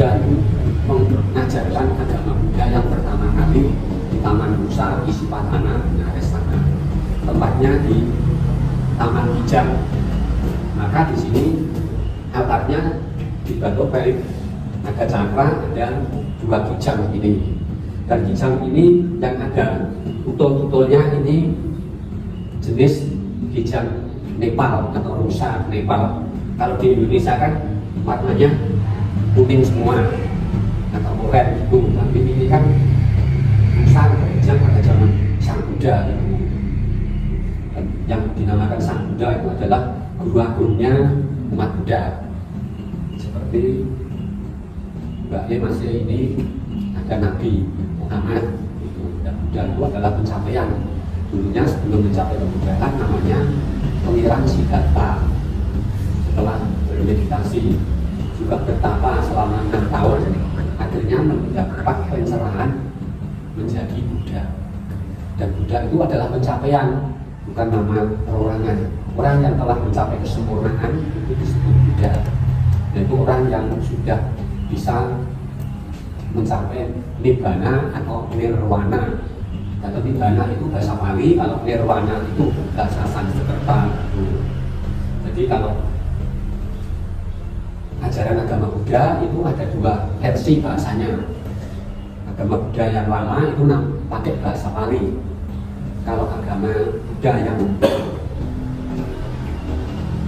Buddha itu mengajarkan agama Buddha yang pertama kali di Taman Nusa Isipatana, Naresana. Tempatnya di Taman Kijang. Maka di sini altarnya dibantu oleh ada cakra, ada dua kijang ini. Dan kijang ini yang ada tutul-tutulnya ini jenis kijang Nepal atau rusa Nepal. Kalau di Indonesia kan warnanya kuning semua atau oranye itu, tapi ini kan rusa kijang pada zaman Sang Buddha. Yang dinamakan Sang Buddha itu adalah guru agungnya umat Buddha. Seperti Mbak Ye masih ini ada Nabi Muhammad itu, dan Buddha itu adalah pencapaian. Dulunya sebelum mencapai kebuddhaan namanya Pengirang Siddhartha. Setelah bermeditasi juga bertapa selama 6 tahun, akhirnya mendapat pencerahan menjadi Buddha. Dan Buddha itu adalah pencapaian, bukan nama perorangan. Orang yang telah mencapai kesempurnaan itu disebut Buddha. Dan itu orang yang sudah bisa mencapai nibbana atau nirwana. Atau nibbana itu bahasa Pali, kalau nirwana itu bahasa Sanskerta. Jadi kalau ajaran agama Buddha itu ada dua versi bahasanya. Agama Buddha yang lama itu pakai bahasa Pali. Kalau agama Buddha yang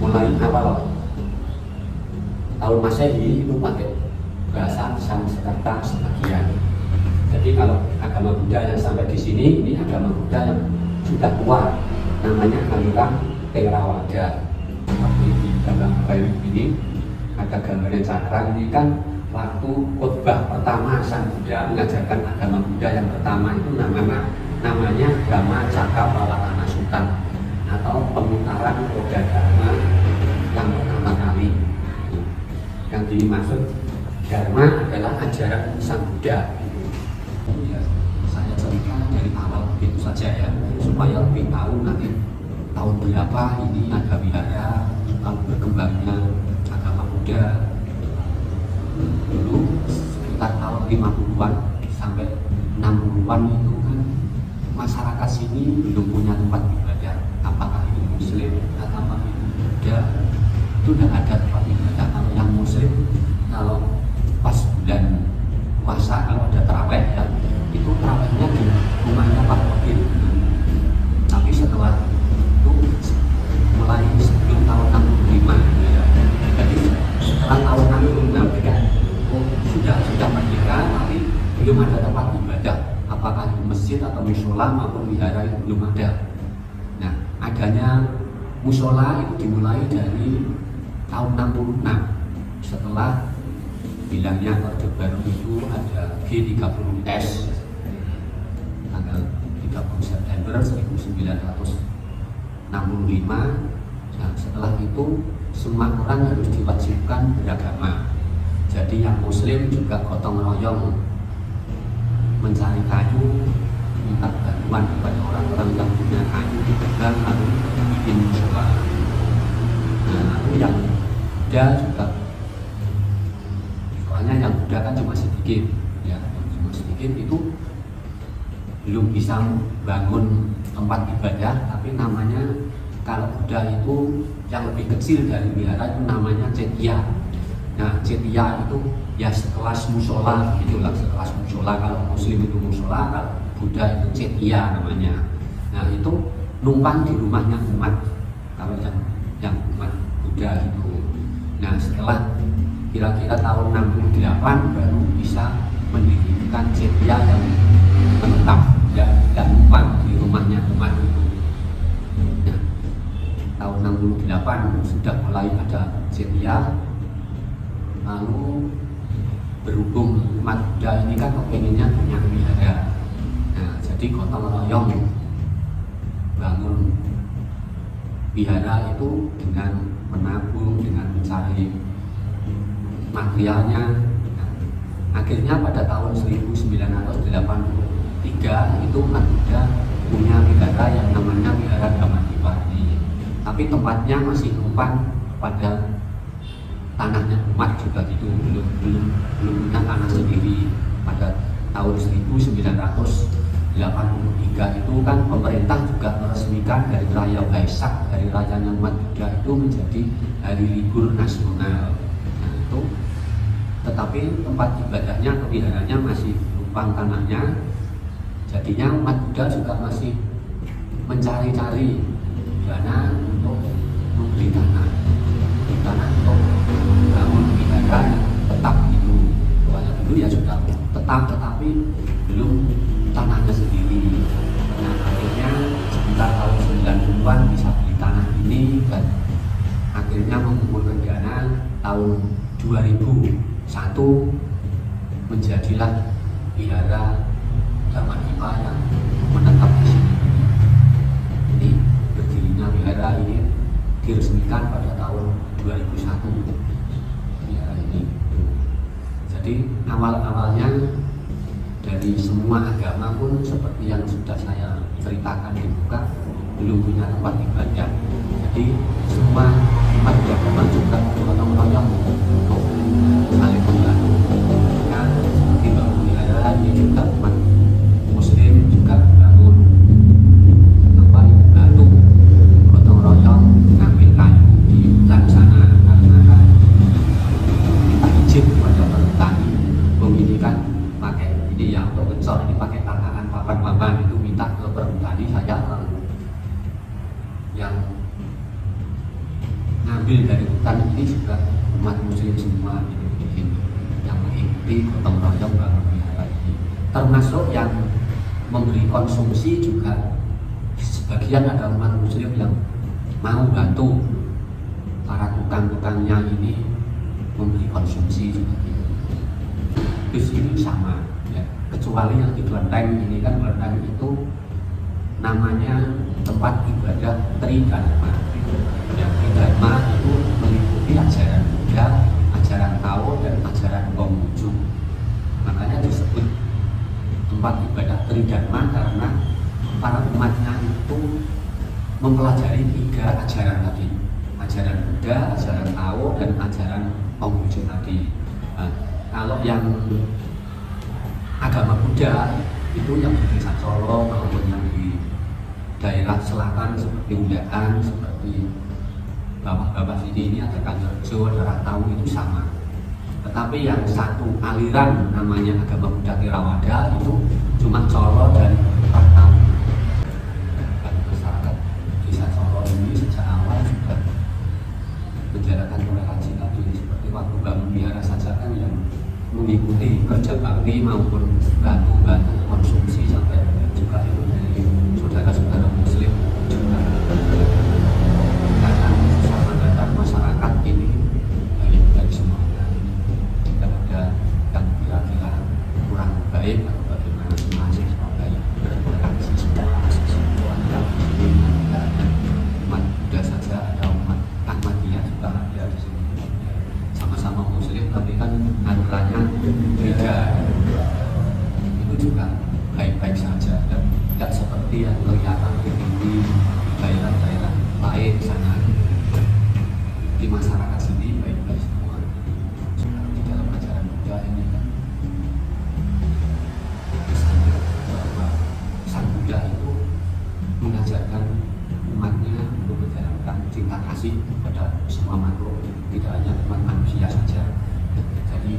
mulai awal tahun Masehi itu pakai bahasa Sanskerta sebagian. Jadi kalau agama Buddha yang sampai di sini, ini agama Buddha yang sudah tua, namanya aliran Theravada. Seperti di dalam bayu ini ada gambarnya cakra. Ini kan waktu khotbah pertama Sang Buddha mengajarkan agama Buddha yang pertama itu namanya Dhamma Cakkappavattana Sutta atau pemutaran roda dharma yang pertama kali. Yang dimaksud dharma adalah ajaran Sang Buddha. Ya, saya cerita dari awal begitu saja ya, supaya lebih tahu nanti tahun berapa ini ada wihara, tahun berkembangnya agama Buddha. Dulu sekitar tahun 50-an sampai 60-an itu kan masyarakat sini belum punya tempat ibadah, apakah itu Muslim atau apakah itu Buddha, itu sudah ada tempat ibadah. Kalau yang Muslim, kalau pas bulan puasa kalau ada taraweh ya, itu tarawehnya di rumahnya Pak Wakil. Tapi setelah itu mulai sebelum tahun 65 ya, jadi setelah tahun 66 ya, sudah merdeka tapi belum ada tempat ibadah, apakah di masjid atau musola maupun wihara itu belum ada. Nah, adanya musola itu dimulai dari tahun 66 setelah bilangnya Orde Baru itu ada G30S tanggal 30 September 1965. Nah, setelah itu semua orang harus diwajibkan beragama. Jadi yang Muslim juga gotong royong mencari kayu, minta bantuan kepada orang-orang yang punya kayu di tegang lalu bikin musola. Nah, lalu yang Buddha juga, soalnya yang Buddha kan cuma sedikit ya, cuma sedikit itu belum bisa bangun tempat ibadah, tapi namanya kalau Buddha itu yang lebih kecil dari wihara itu namanya Cetya. Nah, Cetya itu ya sekelas musola itulah, sekelas musola. Kalau Muslim itu musola, kalau Buddha itu Cetya namanya. Nah, itu numpang di rumahnya umat kalau yang umat Buddha itu. Nah, setelah kira-kira tahun 68 baru bisa mendirikan Cetya yang menetap ya, dan numpang di rumahnya umat itu. Nah, tahun 68 sudah mulai ada Cetya. Lalu berhubung umat Buddha ini kan kepengennya punya wihara. Nah, jadi gotong royong bangun wihara itu dengan menabung, dengan mencari materialnya. Nah, akhirnya pada tahun 1983 itu umat Buddha punya wihara yang namanya Wihara Dhammadipati. Tapi tempatnya masih numpang pada tanahnya umat juga gitu, belum tahun 1983 itu kan pemerintah juga meresmikan Hari Raya Waisak, Hari Raya umat Buddha itu menjadi hari libur nasional. Nah, itu tetapi tempat ibadahnya, kewiharannya masih numpang tanahnya. Jadinya umat Buddha juga masih mencari-cari dana untuk membeli tanah untuk bangun wihara yang tetap itu. Soalnya dulu ya sudah tetap, tetapi belum tanahnya sendiri. Nah, akhirnya sekitar tahun 90-an bisa beli tanah ini dan akhirnya mengumpulkan dana. Tahun 2001 menjadilah wihara Dhamma Dipa yang menetap di sini. Jadi berdirinya wihara ini diresmikan pada tahun 2001 wihara ini. Jadi awal-awalnya dari semua agama pun seperti yang sudah saya ceritakan di muka, belum punya tempat ibadah. Jadi semua umat beragama juga gotong royong untuk saling membantu. Nah, seperti bangun wihara ini juga umat Muslim juga bangun batu, gotong royong ngambil kayu di hutan sana karena kan kita izin kepada petani ini kan pakai ini ya untuk ngecor ini pakai tangan papan-papan itu minta ke perhutani saya yang ngambil dari hutan ini juga umat Muslim semua ini yang mengikuti gotong royong bangun wihara ini, termasuk yang memberi konsumsi juga sebagian ada umat Muslim yang mau bantu para tukang-tukangnya ini memberi konsumsi juga. Terus ini sama ya, kecuali yang di Kelenteng ini kan, Kelenteng itu namanya tempat ibadah Tridharma. Yang Tridharma itu meliputi ajaran Buddha, ajaran Tao dan ajaran Konghucu. Makanya disebut tempat ibadah Tridharma karena para umatnya itu mempelajari 3 ajaran tadi, ajaran Buddha, ajaran Tao dan ajaran Konghucu tadi. Nah, kalau yang agama Buddha itu yang di Desa Solo maupun yang di daerah selatan seperti Undaan, seperti bawah-bawah sini ini ada Kanjerjo, ada Ratau, itu sama. Tetapi yang satu aliran namanya agama Buddha Theravada itu cuma Solo dan Ratau. Dan masyarakat Desa Solo ini sejak awal juga menjalankan toleransi tadi, seperti waktu bangun wihara saja kan yang mengikuti kerja bakti maupun bantu konsumsi sampai juga itu dari saudara-saudara Muslim juga karena sama datang masyarakat ini dari semuanya. Tidak ada yang kira-kira kurang baik atau bagaimana, masih semua baik, berinteraksi semua yang di sini tidak ada umat Buddha saja, ada umat Ahmadiyah juga ada di sini, sama-sama Muslim tapi kan aturannya beda. Itu juga baik-baik saja dan tidak seperti yang kelihatan di daerah-daerah lain sana. Di masyarakat sini baik-baik semua. Di dalam ajaran Buddha ini kan pesannya bahwa Sang Buddha itu mengajarkan umatnya untuk menjalankan cinta kasih kepada semua makhluk, tidak hanya umat manusia saja. Jadi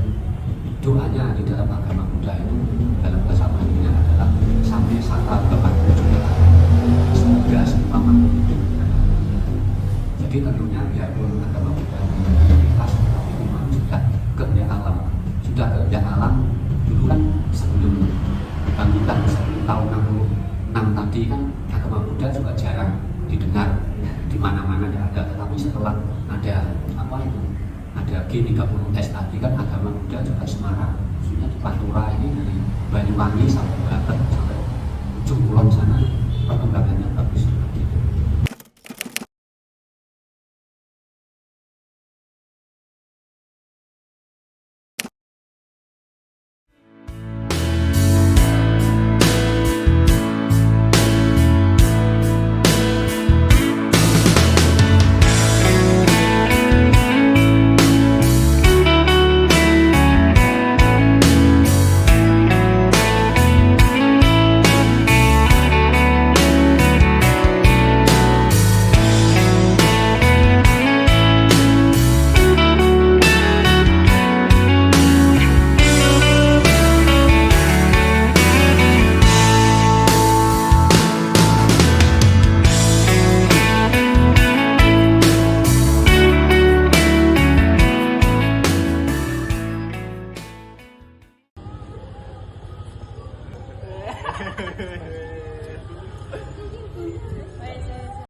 doanya di dalam agama Buddha itu dalam bahasa Balinya adalah sampai sata bapak, semoga semua makhluk itu. Jadi tentunya biarpun agama Buddha kita tapi memang sudah kehendak alam, dulu kan sebelum bangkitan 10 tahun 66 tadi kan agama Buddha juga jarang didengar di mana-mana ada, tetapi setelah ada apa itu, ada G30S tadi kan agama Buddha juga semarak, maksudnya di Pantura ini dari Banyuwangi sampai